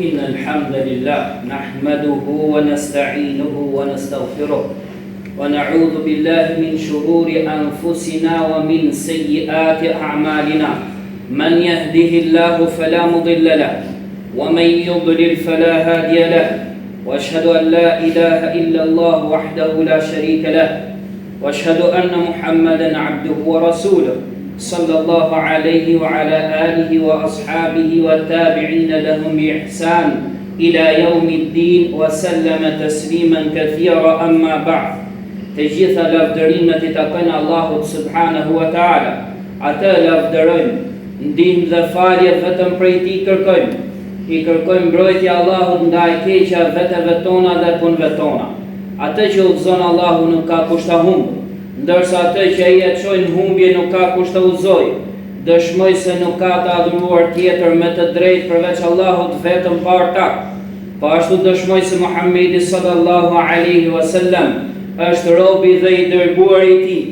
إن الحمد لله نحمده ونستعينه ونستغفره ونعوذ بالله من شرور أنفسنا ومن سيئات أعمالنا من يهده الله فلا مضل له ومن يضلل فلا هادي له وأشهد أن لا إله إلا الله وحده لا شريك له وأشهد أن محمدا عبده ورسوله صلى الله عليه وعلى آله وأصحابه والتابعين لهم بإحسان إلى يوم الدين وسلم تسليما كثيرا أما بعد تجيث لافدريمة تقنى الله سبحانه وتعالى أتا لافدرين ndihmë dhe falje vetëm prej Tij kërkojmë. I kërkojmë mbrojtje Allahut ndaj keqja veteve tona dhe punëve tona. Atë që udhëzon Allahu nuk ka kusht ta humbë, ndërsa atë që ai e çojë në humbje nuk ka kusht ta udhëzojë. Dëshmoj se nuk ka të adhuruar tjetër me të drejtë përveç Allahut vetëm pa ortak. Po ashtu dëshmoj se Muhamedi sallallahu alaihi wasallam është robi dhe i dërguar i Tij.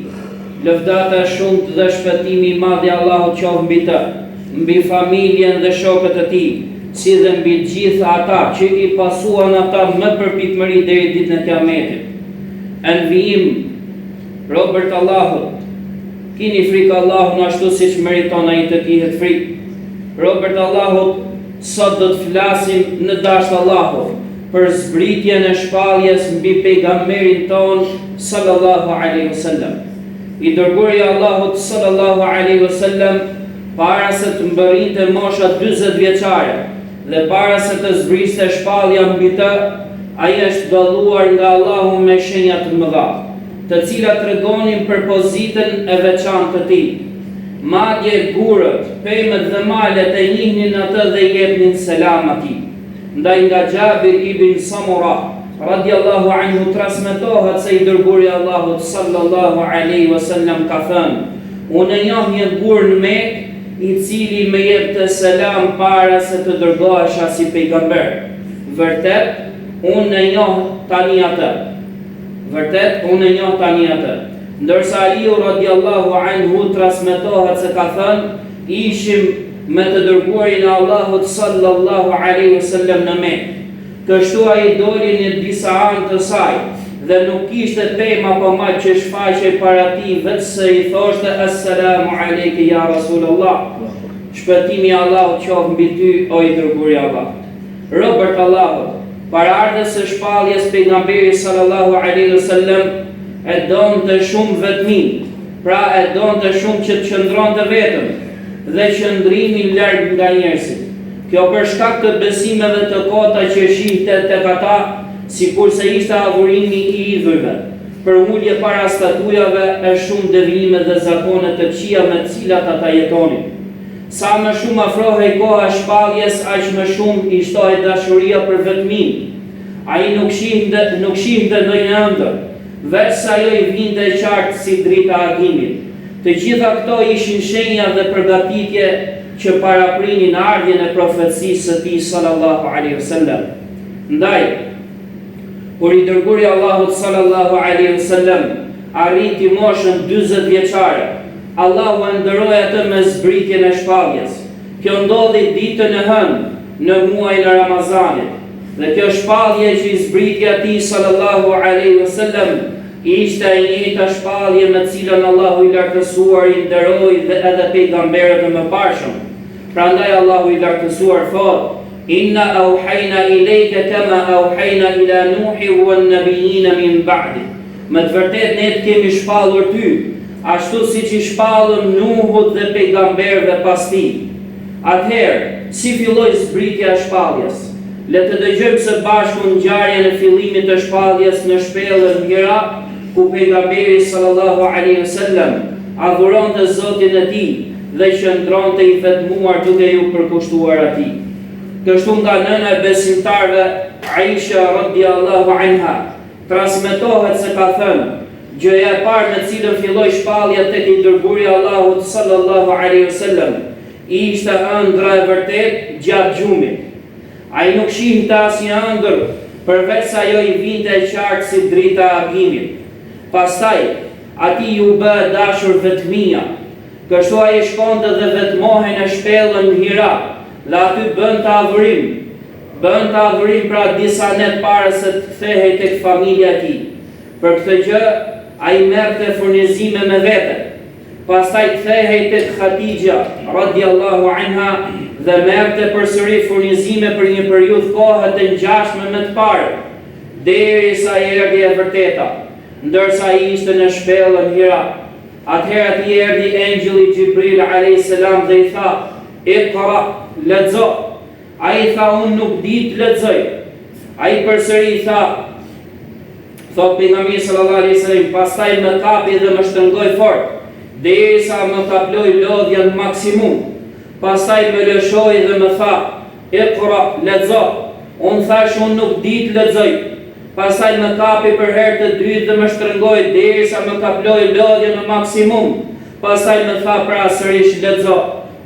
Lëvdata shumt dhe shpëtimi i madh i Allahut qoftë mbi të, mbi familjen dhe shokët e tij, si dhe mbi gjithë ata që i pasuan ata më përpikmëri deri ditën e Kiametit. Envijim, robërt Allahut, kini frikë Allahun ashtu siç meriton ai të kihet frikë. Robërt Allahut, sot do të flasim në dasht Allahut për zbritjen e shpalljes mbi pejgamberin ton sallallahu alaihi wasallam. I dërguari Allahut sallallahu alaihi wasallam para se të mbërrinte mosha 40 vjeçare dhe para se të zbriste shpallja mbi të, ai është dalluar nga Allahu me shenja të mëdha, të cilat tregonin për pozitën e veçantë të tij. Madje gurët, pemët dhe malet e njihnin atë dhe i jepnin selam atij. Ndaj nga Jabir ibn Samura radiallahu anhu transmetohet se i dërguari Allahut sallallahu alaihi wasallam ka thënë: unë njoh një gur në Mekë i cili më jep të selam para se të dërgohesha si pejgamber. Vërtet, unë njoh tani atë. Ndërsa Aliu radiallahu anhu transmetohet se ka thënë: ishim me të dërguarin e Allahut sallallahu alaihi wasallam në Mekë. Kështu ai doli në disa anë të saj dhe nuk kishte pemë apo mal që shfaqej para tij, vetëse i thoshte assalamu alejke ya Rasulullah. Shpëtimi i Allahut qoftë mbi ty, o i dërguari i Allahut. Robërt Allahut, paraardhës së shpalljes pejgamberi sallallahu alaihi wasallam e donte shumë vetmin, pra e donte shumë që të qëndronte vetëm dhe qëndrimin larg nga njerëzit. Kjo për shkak të besimeve të kota që shihte tek ata, sikurse ishte adhurimi i idhujve, për ulje para statujave e shumë devijime dhe zakone të këqija me të cilat ata jetonin. Sa më shumë afrohej koha e shpalljes, aq më shumë i shtohej dashuria për vetmin. Ai nuk shihte ndonjë ëndër, veçse ajo i vinte qartë si drita e agimit. Të gjitha këto ishin shenja dhe përgatitje që paraprinin ardhjen e profecisë së Tij sallallahu alaihi wasallam. Ndaj, kur i dërguari Allahut sallallahu alaihi wasallam arriti moshën 40 vjeçare, Allahu e nderoi atë me zbritjen e shpalljes. Kjo ndodhi ditën e hënë në muajin e Ramazanit. Dhe kjo shpallje që i zbriti atij sallallahu alaihi wasallam ishte e njëjta shpallje me cilën Allahu i lartësuar i nderoi dhe edhe pejgamberët e mëparshëm. Prandaj Allahu i lartësuar thot: inna auhayna ilayka kama auhayna ila Nuhi wan nabiyina min ba'di. Me të vërtetë ne të kemi shpallur ty, ashtu siç i shpallëm Nuhut dhe pejgamberëve pas tij. Atëherë, si filloi zbritja e shpalljes? Le të dëgjojmë së bashku ngjarjen e fillimit të shpalljes në shpellën Hira, ku pejgamberi sallallahu alaihi wasallam adhuronte Zotin e tij dhe qëndronte i vetmuar duke ju përkushtuar atij. Kështu nga nëna e besimtarëve Aisha radiallahu anha transmetohet se ka thënë: gjëja e parë me cilën filloi shpallja tek i dërguari Allahut sallallahu alaihi wasallam ishte ëndra e vërtet gjatë gjumit. Ai nuk shihte asnjë ëndër përveç se ajo i vinte qartë si drita e agimit. Pastaj, atij u bë dashur vetmia. Kështu ai shkonte dhe vetmohej në shpellën Hira, dhe aty bënte adhurim. bën të adhurim pra disa net para se të kthehej tek familja e tij. Për këtë gjë, ai merrte furnizime me vete. Pastaj kthehej tek Khadija radiallahu anha dhe merrte përsëri furnizime për një periudhë kohe të ngjashme me të parë, derisa erdhi e vërteta, ndërsa ai ishte në shpellën Hira. Atëherë ati erdhi engjëlli Gjibril a.s. dhe i tha, Iqra, lexo. Ai tha, unë nuk di të lexoj. Ai përsëri tha, thot pejgamberi sallallahu alaihi wasallam, pastaj më kapi dhe më shtrëngoi fort, derisa më kaploi lodhjen maksimum. Pastaj më lëshoi dhe më tha, Iqra, lexo. Unë thash, unë nuk di të lexoj. Pastaj më kapi për herë të dytë dhe më shtrëngoi derisa më kaploi lodhjen në maksimum. Pastaj më tha pra sërish lexo.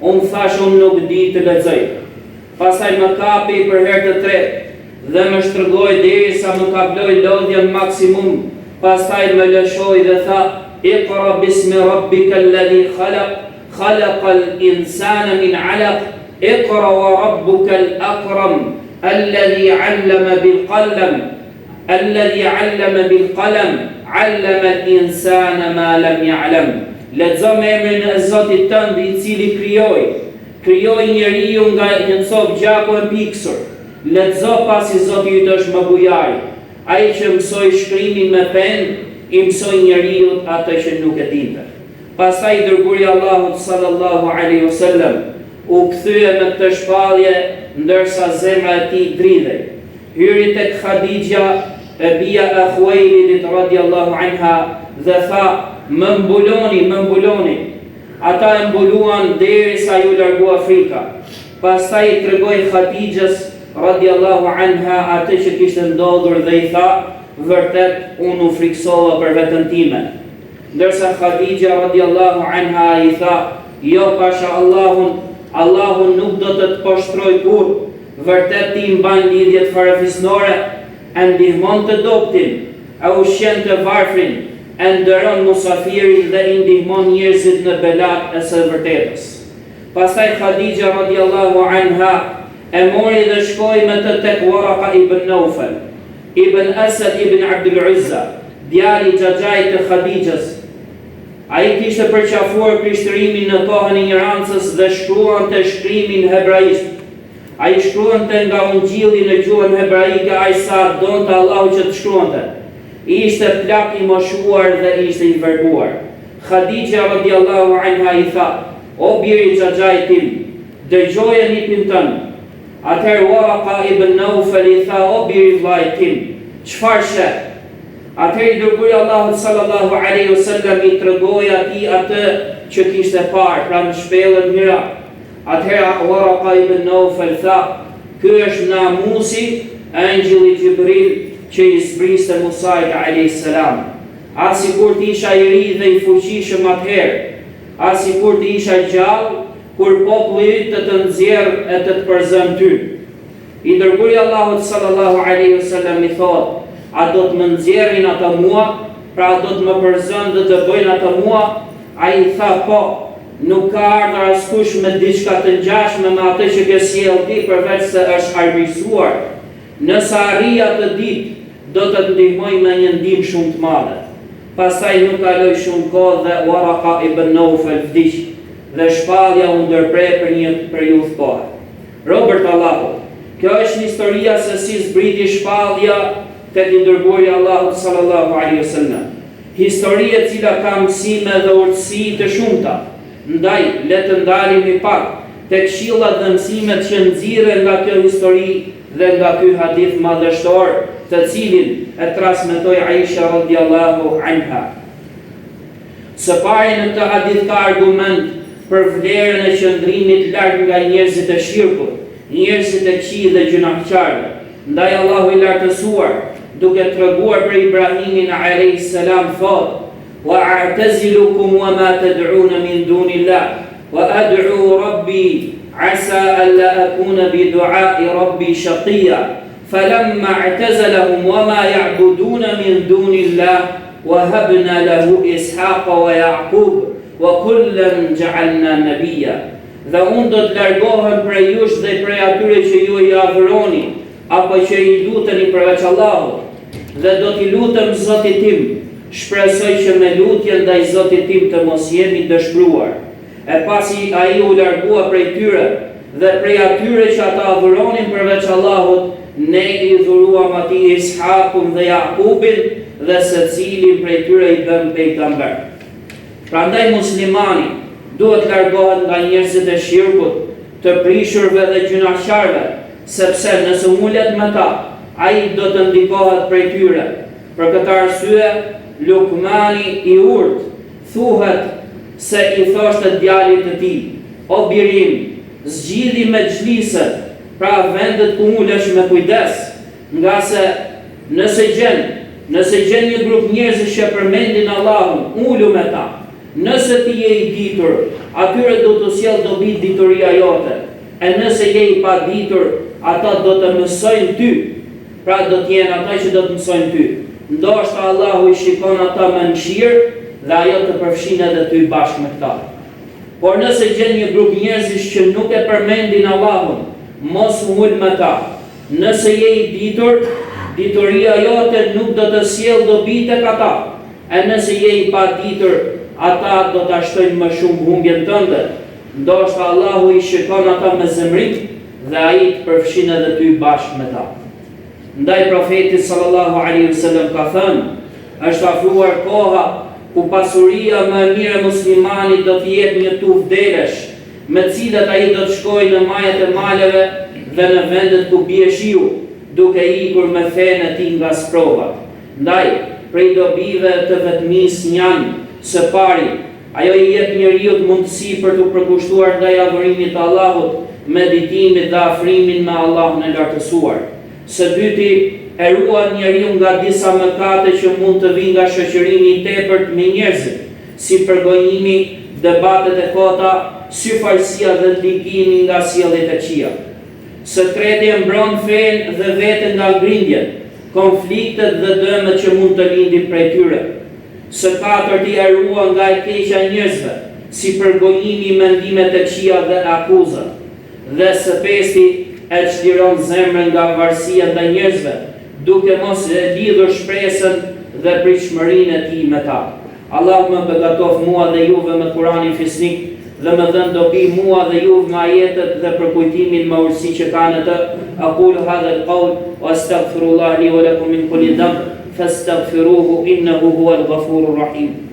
Unë thash, unë nuk di të lexoj. Pastaj më kapi për herë të tretë dhe më shtrëngoi derisa më kaploi lodhjen në maksimum. Pastaj më lëshoi dhe tha, Iqra bismi rabbika alladhi khalaq, khalaqal insana min 'alaq, Iqra wa rabbuka al-akram, alladhi 'allama bil qalam. الذي علم بالقلم علم الإنسان ما لم يعلم. Lexo me emrin e Zotit tënd i cili krijoi njeriu nga një copë gjaku e piksur. Lexo pasi Zoti yt është më bujari. Ai që mësoi shkrimin me penë, i mësoi njeriu atë që nuk e dinte. Pastaj dërguari Allahut sallallahu alaihi wasallam u kthye me këtë shpallje ndërsa zemra e tij dridhej. Hyri tek Khadija e bia e Khuwailidit radiallahu anha dhe tha, më mbuloni. Ata e mbuluan derisa ju largu Afrika. Pastaj i tregoi Khadijës radiallahu anha atë që kishte ndodhur dhe i tha, vërtet unë u friksova për veten time. Ndërsa Khadija radiallahu anha i tha, jo pasha Allahun nuk do të të poshtroj kur. Vërtet ti mban lidhjet farefisnore, e ndihmon të doptin, e ushqen të varfrin, e ndëron musafirin dhe i ndihmon njerëzit në belat e së vërtetës. Pastaj Khadija radiallahu anha e mori dhe shkoi me të tek Waraka ibn Naufal, ibn Asad ibn Abdul Uzza, djali xhaxhait të Khadijës. Ai kishte përqafuar krishtërimin në kohën e ignorancës dhe shkruante shkrimin hebraisht. Ai shkruante nga Ungjilli në gjuhën hebraike, ai sa donte Allahu që të shkruante. Ishte plak i moshuar dhe ishte i verbuar. Khadija radiallahu anha i tha, o biri xhaxhait tim, dëgjoje nipin tënë. Atëherë Waraka ibn Naufal i tha, o biri vllajt tim, çfarë sheh? Atëherë dërguari Allahut sallallahu alaihi wasallam i tregoi atij atë që kishte parë, pra në shpellën Hira. Atëherë Waraka ibn Naufal tha, ky është namusi engjëlli Gjibril që i zbriste Musait alayhis salam. As sikur të isha i ri dhe i fuqishëm atëherë, as sikur të isha gjallë kur populli yt të nxjerr e të përzën ty. I dërguari Allahut sallallahu alaihi wasallam i thotë, a do të më nxjerrin ata mua, pra do të më përzën dhe të bëjnë ata mua? Ai tha, po. Nuk ka ardhur askush me diçka të ngjashme me atë që ke sjell ti përveç se është armiqsuar. Nëse arri atë ditë, do të të ndihmoj me një ndihmë shumë të madhe. Pastaj nuk kaloi shumë kohë dhe Waraka ibn Naufal vdiq dhe shpallja u ndërprej për një periudhë kohe. Robert Allahu, kjo është historia se si zbriti shpallja tek i dërguari Allahut sallallahu alaihi wasallam. Histori e cila ka mësime dhe urtësi të shumta. Ndaj, le të ndalemi pak tek këshillat dhe mësimet që nxirren nga kjo histori dhe nga ky hadith madhështor, të cilin e transmetoi Aisha radiallahu anha. Së pari në këtë hadith ka argument për vlerën e qëndrimit larg nga njerëzit e shirkut, njerëzit e këqij dhe gjunaqtarë. Ndaj Allahu i lartësuar, duke treguar për Ibrahimin alayhis salam thotë, وأعتزلكم وما تدعون من دون الله وأدعو ربي عسى ألا أكون بدعاء ربي شقيا فلما اعتزلهم وما يعبدون من دون الله وهبنا له إسحاق ويعقوب وكلا جعلنا نبيا. Dhe unë do të largohem prej jush dhe prej atyre që ju i adhuroni, apo që i luteni përveç Allahut, dhe do t'i lutem Zotit tim, shpresoj që me lutjen ndaj Zotit tim të mos jemi dëshpëruar. E pasi ai u largua prej tyre dhe prej atyre që ata adhuronin përveç Allahut, ne i dhuruam atij Ishakun dhe Jakubin dhe secilin prej tyre i bëm pejgamber. Prandaj muslimani duhet largohet nga njerëzit e shirkut, të prishurve dhe gjunaqarve, sepse nëse ulet me ta, ai do të ndikohet prej tyre. Për këtë arsye, Lukmani i urt thuhet se i thoshte djalit të tij: "O birim, zgjidhi me xhliset, pra vendet ku ulesh me kujdes, nga se nëse gjen një grup njerëzish që përmendin Allahun, ulu me ta. Nëse ti je i ditur, atyre do të sjell dobi dituria jote. E nëse je i paditur, ata do të mësojnë ty." Pra do të jenë ata që do të mësojnë ty. Ndoshta Allahu i shikon ata me mëshirë dhe ajo të përfshin edhe ty bashkë me këta. Por nëse gjen një grup njerëzish që nuk e përmendin Allahun, mos ul me ta. Nëse je i ditur, dituria jote nuk do të sjell dobi tek ata. E nëse je i paditur, ata do ta shtojnë më shumë humbjen tënde. Ndoshta Allahu i shikon ata me zemrim dhe ai të përfshin edhe ty bashkë me ta. Ndaj profetit sallallahu alaihi wasallam ka thënë: "Është afruar koha ku pasuria më e mirë e muslimanit do të jetë një tufë delesh, me të cilat ai do të shkojë në majat e maleve dhe në vendet ku bie shiu, duke ikur me fenë e tij nga sprovat." Ndaj, prej dobive të vetmisë janë: së pari, ajo i jep njeriu mundësi për të përkushtuar ndaj adhurimit të Allahut, meditimit dhe afrimin me Allahun e lartësuar. Së dyti, e ruan njeriu nga disa mëkate që mund të vinë nga shoqërimi i tepërt me njerëzit, si përgojimi, debatet e kota, syfaqësia dhe ndikimi nga sjelljet e këqija. Së treti, e mbron fenë dhe veten nga grindjet, konfliktet dhe dëmet që mund të lindin prej tyre. Së katërti, e ruan nga e keqja e njerëzve, si përgojimi, mendimet e këqija dhe akuzat. Dhe së pesti, e çliron zemrën nga varësia ndaj njerëzve, duke mos e lidhur shpresën dhe pritshmërinë e tij me ta. Allah më begatof mua dhe juve me Kur'anin fisnik dhe më dhën dobi mua dhe juve me ajetet dhe për kujtimin me urësi që kanë të. Aqulu hadha al-qawl wa astaghfirullah li wa lakum min kulli dhanb fastaghfiruhu innahu huwal ghafurur rahim.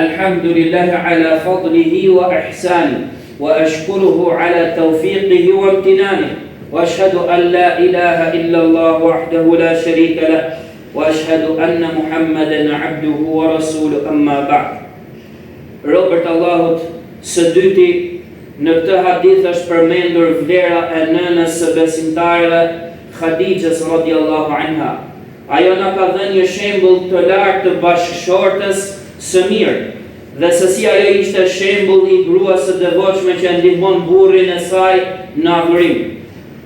Alhamdulillahi ala fadlihi wa ihsanihi وأشكره على توفيقه وامتنانه وأشهد أن لا إله إلا الله وحده لا شريك له وأشهد أن محمدا عبده ورسوله أما بعد. Robert Allahut, së dyti, në këtë hadith është përmendur vlera e nënës së besimtarëve, Khadijës radhiyallahu anha. Ajo na ka dhënë një shembull të lartë të bashkëshortes së mirë, dhe se si ajo ishte shembull i gruas së devotshme që ndihmon burrin e saj në adhurim.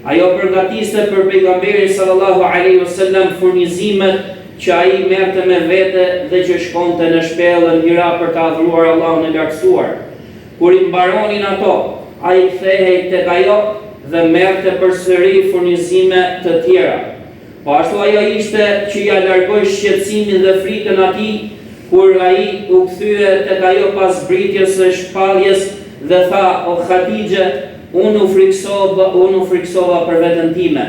Ajo përgatiste për pejgamberin sallallahu alaihi wasallam furnizimet që ai merrte me vete dhe që shkonte në shpellën hira për të adhuruar Allahun e lartësuar. Kur i mbaronin ato, ai kthehej tek ajo dhe merrte përsëri furnizime të tjera. Po ashtu ajo ishte që ja largoi shqetësimin dhe frikën atij kur ai u kthye tek ajo pas britjes së shpalljes dhe tha: "O Khadijë, unë u friksova për veten time."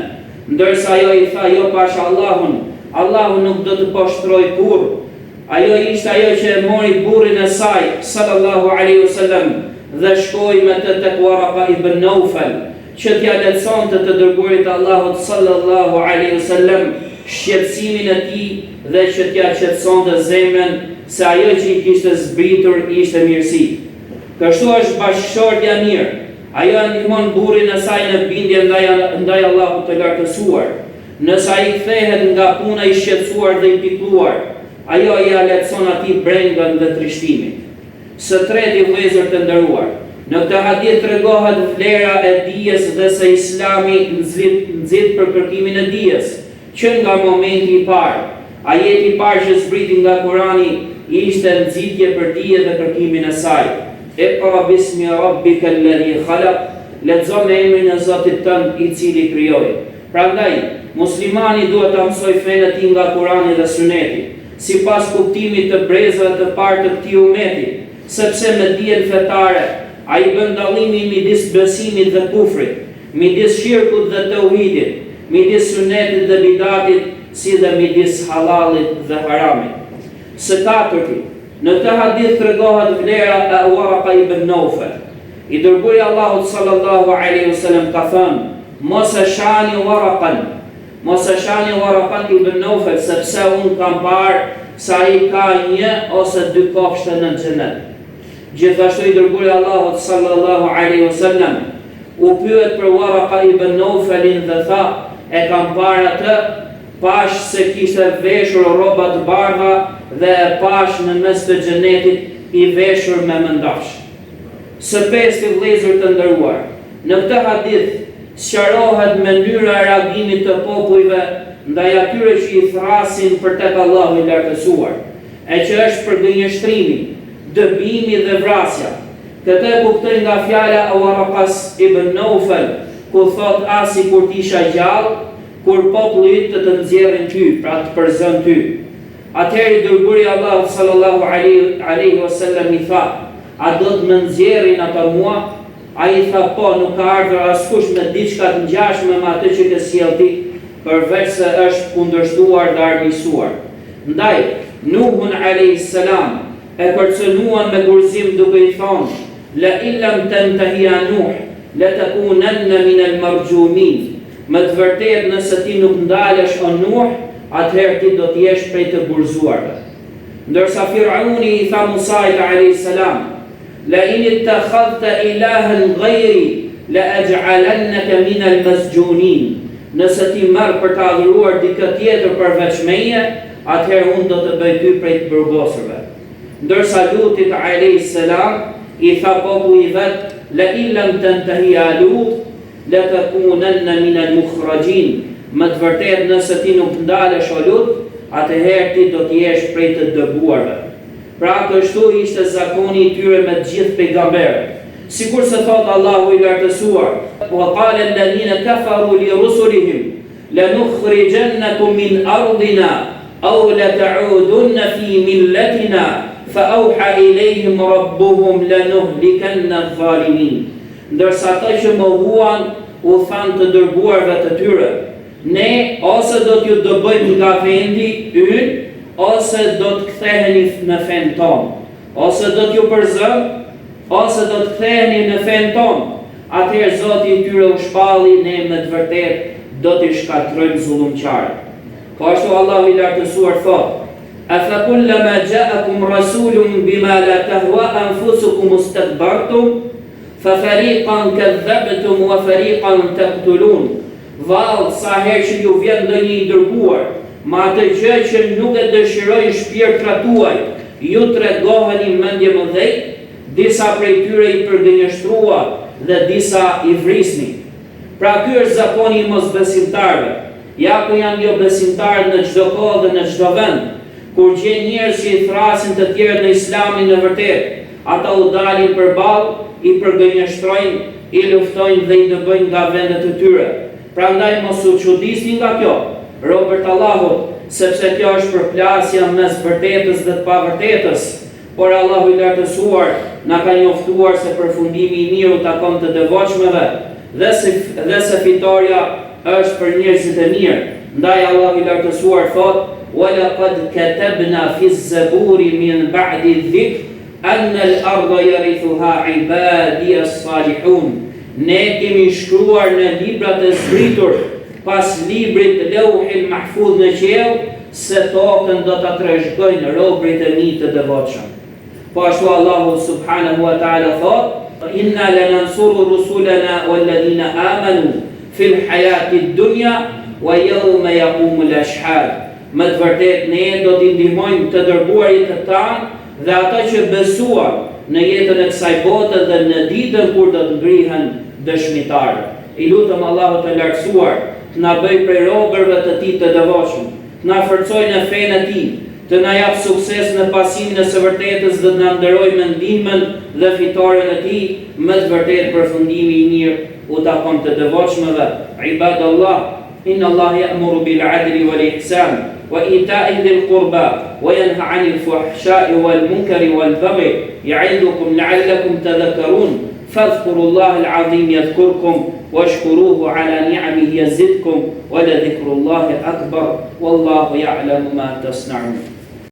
Ndërsa ajo i tha: "Jo, pash Allahun, Allahu nuk do të poshtroj kurrë." Ajo ishte ajo që e mori burrin e saj sallallahu alaihi wasallam dhe shkoi me të tek Waraka ibn Naufal, që t'ja leçonte të dërguarit Allahut sallallahu alaihi wasallam shqetësimin e tij dhe që t'ja qetësonte zemrën se ajo që i kishte zbritur ishte mirësi. Kështu është bashkëshortja mirë. Ajo ndihmon burrin e saj në bindje ndaj Allahut të lartësuar. Nëse ai kthehet nga puna i shqetësuar dhe i pikëlluar, ajo ja leçon atij brengën dhe trishtimin. Së treti, vëllezër të nderuar, në këtë hadith tregohet vlera e dijes dhe se Islami nxit për kërkimin e dijes, që nga momenti i parë, ajeti i parë që zbriti nga Kurani ishte nxitje për dije dhe kërkimin e saj. Iqra bismi rabbika alladhi khalaq, lexo me emrin e Zotit tënd i cili krijoi. Prandaj, muslimani duhet ta mësoj fenë e tij nga Kurani dhe Suneti, sipas kuptimit të brezave të parë të këtij ummeti, sepse me dijen fetare ai bën dallimin midis besimit dhe kufrit, midis shirkut dhe tauhidit, midis sunetit dhe bidatit, si dhe midis halalit dhe haramit. Së katërti, në këtë hadith tregohet vlera e Waraka ibn Naufal. I dërguari i Allahut sallallahu alaihi wasallam ka thënë: mos e shani Waraqan ibn Naufal, sepse unë kam parë se ai ka 1 ose 2 kopshte në xhenet. Gjithashtu i dërguari i Allahut sallallahu alaihi wasallam u pyet për Waraqa ibn Naufalin dhe tha: e kam parë atë, pash se kishte veshur rroba të bardha dhe e pash në mes të xhenetit i veshur me mëndafsh. Së pesti vëllezër të nderuar, në këtë hadith sqarohet mënyra e reagimit të popujve ndaj atyre që i thrasin për tek Allahu i lartësuar, e që është përgënjështrimi, dëbimi dhe vrasja. Këtë e kuptoj nga fjala e Waraqas ibn Naufal, ku thot: asi kur t'isha gjallë, kur populli të nxjerrin ty, pra të përzën ty. Atëherë i dërguari i Allahut sallallahu alaihi wasallam i tha: a do të më nxjerrin ata mua? Ai tha: po, nuk ka ardhur askush me diçka të ngjashme me atë që ke sjell ti, përveç se është kundërshtuar dhe armiqsuar. Ndaj, Nuhun alayhis salam e përcënuan me gurzim duke i thonë: la illam tantahi ya Nuh, la takunanna min al-marjumin. Me të vërtetë, nëse ti nuk ndalesh o Nuh, atëherë ti do të jesh prej të gurzuarve. Ndërsa Firauni i tha Musait alayhis salam: la in ittakhadhta ilahan ghayri la aj'alannaka min al-masjunin. Nëse ti merr për të adhuruar dikë tjetër përveç meje, atëherë unë do të bëj ty prej të burgosërve. Ndërsa Lutit alayhis salam i tha popullit i vet: la in lam tantahi ya Lut la takunanna min al-mukhrajin. Me të vërtetë, nëse ti nuk ndalesh o Lut, atëherë ti do të jesh prej të dëbuarve. Pra kështu ishte zakoni i tyre me të gjithë pejgamberët. Sikur se thot Allahu i lartësuar: wa qala alladhina kafaru li rusulihim lanukhrijannakum min ardina aw la ta'udunna fi millatina fa awha ilayhim rabbuhum lanuhlikanna adh-dhalimin. Ndërsa ata që mohuan u thanë të dërguarve të tyre: ne ose do t'ju dëbojmë nga vendi ynë, ose do të ktheheni në fen tonë, ose do t'ju përzëm, ose do të ktheheni në fen tonë. Atëherë Zoti i tyre u shpalli: ne me të vërtetë do t'i shkatrojmë zullumqarët. Ka ashtu Allahu i lartësuar thot: afa kullama ja'akum rasulun bima la tahwa anfusukum istakbartum fa fariqan kadhabtum wa fariqan taqtulun. Vallë, sa herë që ju vjen ndonjë i dërguar me atë gjë që nuk e dëshirojnë shpirtrat tuaj, ju tregoheni mendje mëdhej, disa prej tyre i përgënjështrua dhe disa i vrisni. Pra ky është zakoni i mosbesimtarëve. Ja ku janë jo besimtarët në çdo kohë dhe në çdo vend, kur gjen njerëz që i thrasin të tjerët në Islamin e vërtetë, ata u dalin përballë, i përgënjështrojnë, i luftojnë dhe i dëbojnë nga vendet e tyre. Prandaj mos u çudisni nga kjo, robërt Allahut, sepse kjo është përplasja mes vërtetës dhe të pavërtetës, por Allahu i lartësuar na ka njoftuar se përfundimi i mirë u takon të devotshmeve dhe se fitoria është për njerëzit e mirë. Ndaj Allahu i lartësuar thot: وَلَقَدْ كَتَبْنَا فِي الزَّبُورِ مِنْ بَعْدِ الذِّكْرِ أَنَّ الْأَرْضَ يَرِثُهَا عِبَادِيَ الصَّالِحُونَ. Ne kemi shkruar në librat e zbritur pas librit Lauhil Mahfudh në qiell se tokën do ta trashëgojnë robërit e mi të devotshëm. Po ashtu Allahu subhanahu wa ta'ala thot: inna lanansuru rusulana walladhina amanu fil hayati dunya wa yawma yaqumul ashhad. Me të vërtetë ne do t'i ndihmojmë të dërguarit të tanë dhe ata që besuan në jetën e kësaj bote dhe në ditën kur do të ngrihen dëshmitarët. I lutëm Allahu të lartësuar të na bëj prej robërve të tij të devotshëm, të na forcojë në fenë e tij, të na jap sukses në pasimin e së vërtetës dhe të na nderojë me ndihmën dhe fitoren e tij, më të vërtet përfundimi i mirë u takon të devotshmëve. Ibadallah, inna Allah ya'muru bil 'adli wal ihsan wa ita'i dhil qurba wa yanha 'anil fahsha'i wal munkari wal baghi ya'idukum la'allakum tadhakkarun. فاذكروا الله العظيم يذكركم واشكروه على نعمه يزدكم ولذكر الله أكبر والله يعلم ما تصنعون.